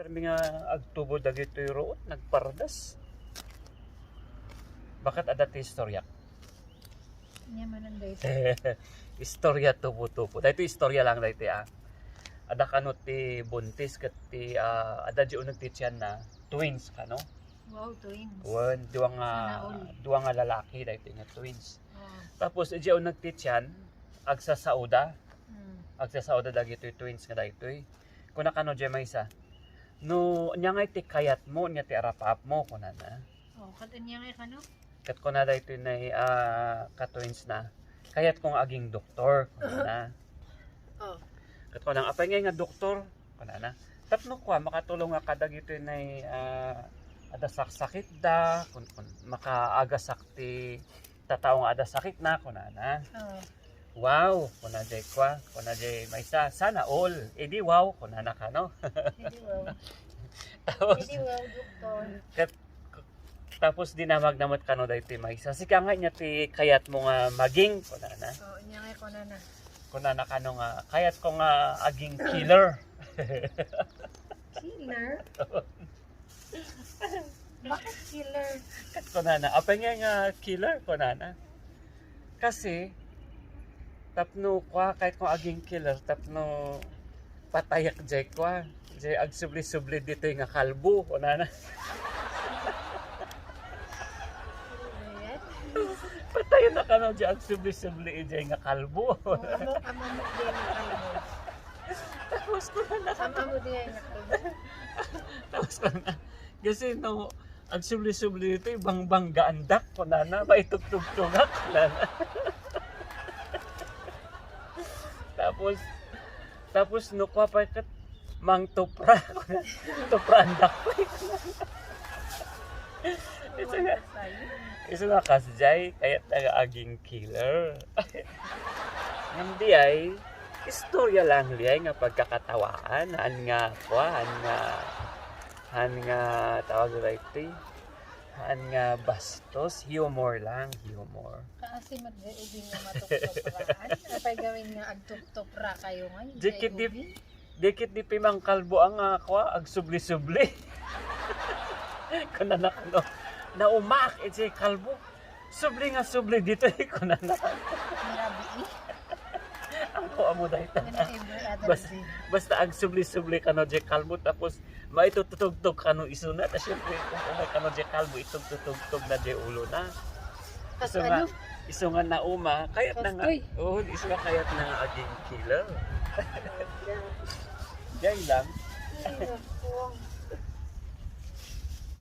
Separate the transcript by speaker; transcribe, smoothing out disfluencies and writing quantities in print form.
Speaker 1: Permi nga agtubo dagitoy roon nagpardas. Bakit ada ti istorya?
Speaker 2: Nya manan dayto.
Speaker 1: Istorya tubo-tubo. Dahito istorya lang dahito Ada kanot ti buntis ket ti ada di uneg ti tiyan na twins kano.
Speaker 2: Wow, twins.
Speaker 1: Wen
Speaker 2: Sana all.
Speaker 1: duwa nga lalaki dahito nga twins.
Speaker 2: Oh.
Speaker 1: Tapos di uneg ti tiyan agsasauda.
Speaker 2: Mm.
Speaker 1: Agsasauda dagitoy twins nga dahitoy. Kuna kano di maysa. No nya nga ti kayat mo nya ti arapap mo kunana.
Speaker 2: Oh, katanya nga kano?
Speaker 1: Kat ko na dahito na ka-twins na. Kaya't kong aging doktor. Kunana.
Speaker 2: Oh.
Speaker 1: Kat ko nang apay nga doktor. Kunana. Tapno ko makatulong nga kadag ito na ada sakit da. Kun makaagasak ti tataw nga ada sakit na. Kunana.
Speaker 2: Oh.
Speaker 1: Wow. Kunajay kwa. Kunajay maysa. Sana all. Edi wow. Kunana ka no.
Speaker 2: Hindi wow.
Speaker 1: Tapos,
Speaker 2: Hindi wow, doktor.
Speaker 1: tapos dinamag namat kano dahito maysa. Sika nga niya ti kayat mo nga maging. Kunana.
Speaker 2: Oh, nya nga ko na.
Speaker 1: Kunana kano nga. Kayat ko nga aging killer.
Speaker 2: Killer? Bakit killer?
Speaker 1: Kat kunana. Apay nga killer kunana. Kasi tapno kwa kahit kung aging killer tapno patayak jay kwa. Jay agsubli-subli dito nga kalbo kunana. Patayan na kano jay agsubli-subli jay nga kalbo.
Speaker 2: Oh, amo mo din ang kalbo.
Speaker 1: Tapos kunana.
Speaker 2: Amo din ang kalbo.
Speaker 1: Tapos kunana. Kasi no agsubli-subli dito bang gaandak kunana. Maitugtugtugak kunana. Tapos no kwa pa kat mang tupra andak pa isa nga kasjay kaya taga aging killer. Hindi ay istorya lang liay nga pagkakatawaan han nga tawag dito han nga bastos humor lang humor.
Speaker 2: Kaasi madreubing nga matuktok-raan. Apay gawin nga agtuktok-ra kayo nga.
Speaker 1: Dikit di pimang kalbo ang agsubli-subli. Kuna na kano na umak iti kalbo. Subli nga subli dito kuna na.
Speaker 2: Marabi.
Speaker 1: Ang ko amo dahito.
Speaker 2: Basta
Speaker 1: Basta agsubli-subli kano di kalbo tapos maitutugtog kano isuna. Tapos syempre kung umay kano di kalbo itugtugtog na di ulo na.
Speaker 2: tas
Speaker 1: Iso nga,
Speaker 2: ano?
Speaker 1: iso nga na uma, kayat na nga.
Speaker 2: Pastoy.
Speaker 1: Oo, iso nga kayat na nga aging killer. Yan lang.
Speaker 2: Ay, naku.